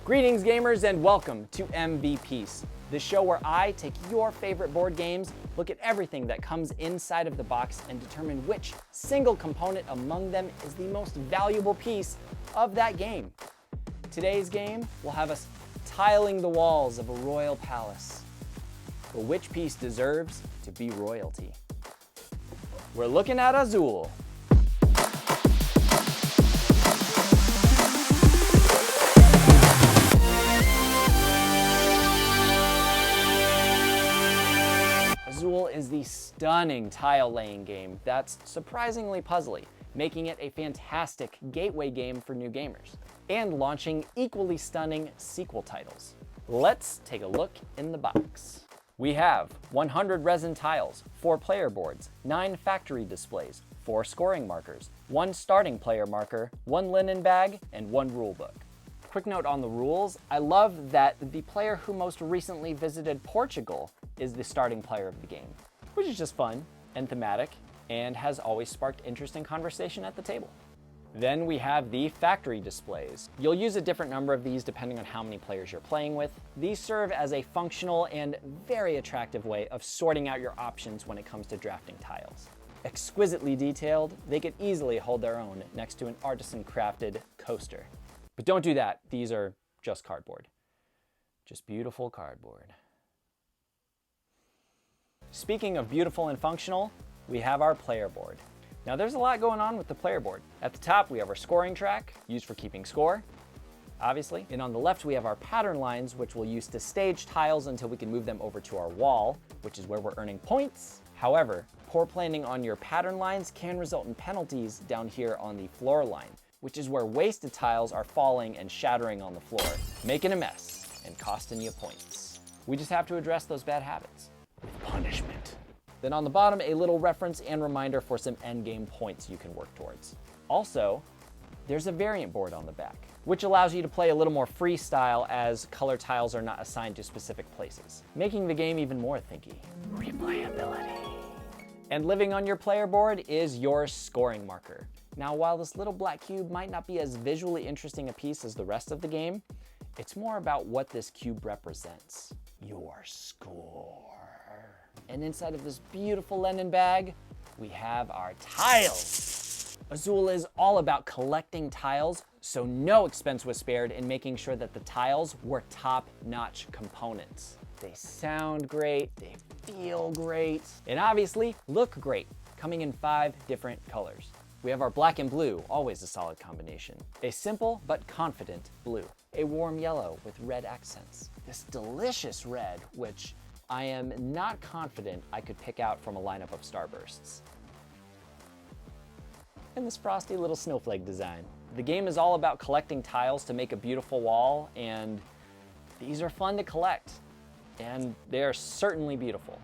Greetings gamers and welcome to MVPiece, the show where I take your favorite board games, look at everything that comes inside of the box and determine which single component among them is the most valuable piece of that game. Today's game will have us tiling the walls of a royal palace. But which piece deserves to be royalty? We're looking at Azul. Azul is the stunning tile laying game that's surprisingly puzzly, making it a fantastic gateway game for new gamers, and launching equally stunning sequel titles. Let's take a look in the box. We have 100 resin tiles, 4 player boards, 9 factory displays, 4 scoring markers, 1 starting player marker, 1 linen bag, and 1 rule book. Quick note on the rules, I love that the player who most recently visited Portugal is the starting player of the game, which is just fun and thematic and has always sparked interesting conversation at the table. Then we have the factory displays. You'll use a different number of these depending on how many players you're playing with. These serve as a functional and very attractive way of sorting out your options when it comes to drafting tiles. Exquisitely detailed, they could easily hold their own next to an artisan crafted coaster. But don't do that, these are just cardboard. Just beautiful cardboard. Speaking of beautiful and functional, we have our player board. Now there's a lot going on with the player board. At the top we have our scoring track, used for keeping score, obviously. And on the left we have our pattern lines, which we'll use to stage tiles until we can move them over to our wall, which is where we're earning points. However, poor planning on your pattern lines can result in penalties down here on the floor line, which is where wasted tiles are falling and shattering on the floor, making a mess and costing you points. We just have to address those bad habits with punishment. Then on the bottom, a little reference and reminder for some endgame points you can work towards. Also, there's a variant board on the back, which allows you to play a little more freestyle as color tiles are not assigned to specific places, making the game even more thinky. Replayability. And living on your player board is your scoring marker. Now, while this little black cube might not be as visually interesting a piece as the rest of the game, it's more about what this cube represents. Your score. And inside of this beautiful linen bag, we have our tiles. Azul is all about collecting tiles, so no expense was spared in making sure that the tiles were top-notch components. They sound great, they feel great, and obviously look great, coming in 5 different colors. We have our black and blue, always a solid combination. A simple but confident blue. A warm yellow with red accents. This delicious red, which I am not confident I could pick out from a lineup of starbursts. And this frosty little snowflake design. The game is all about collecting tiles to make a beautiful wall, and these are fun to collect. And they are certainly beautiful.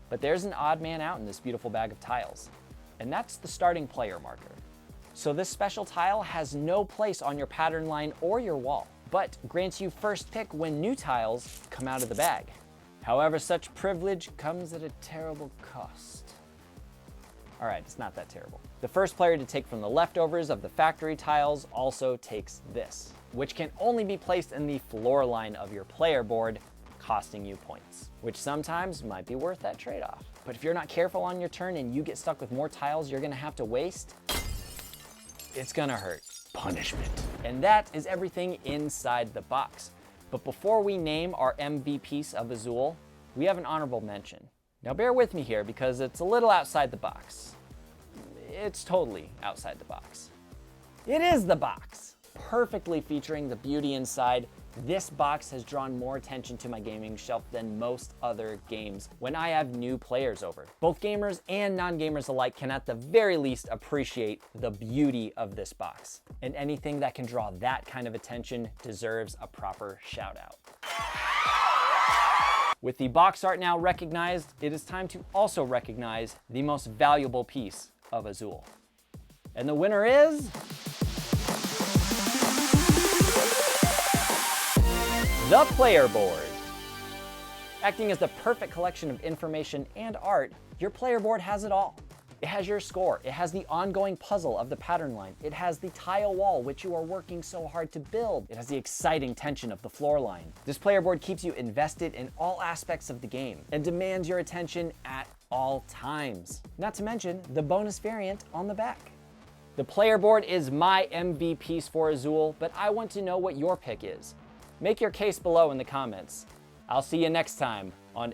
But there's an odd man out in this beautiful bag of tiles, and that's the starting player marker. So this special tile has no place on your pattern line or your wall, but grants you first pick when new tiles come out of the bag. However, such privilege comes at a terrible cost. All right, it's not that terrible. The first player to take from the leftovers of the factory tiles also takes this, which can only be placed in the floor line of your player board, costing you points, which sometimes might be worth that trade-off. But if you're not careful on your turn and you get stuck with more tiles you're gonna have to waste, it's gonna hurt. Punishment. And that is everything inside the box. But before we name our MVPiece of Azul, we have an honorable mention. Now bear with me here because it's a little outside the box. It's totally outside the box. It is the box. Perfectly featuring the beauty inside, this box has drawn more attention to my gaming shelf than most other games when I have new players over. Both gamers and non-gamers alike can at the very least appreciate the beauty of this box. And anything that can draw that kind of attention deserves a proper shout out. With the box art now recognized, it is time to also recognize the most valuable piece of Azul. And the winner is the player board. Acting as the perfect collection of information and art, your player board has it all. It has your score. It has the ongoing puzzle of the pattern line. It has the tile wall, which you are working so hard to build. It has the exciting tension of the floor line. This player board keeps you invested in all aspects of the game and demands your attention at all times. Not to mention the bonus variant on the back. The player board is my MVPiece for Azul, but I want to know what your pick is. Make your case below in the comments. I'll see you next time on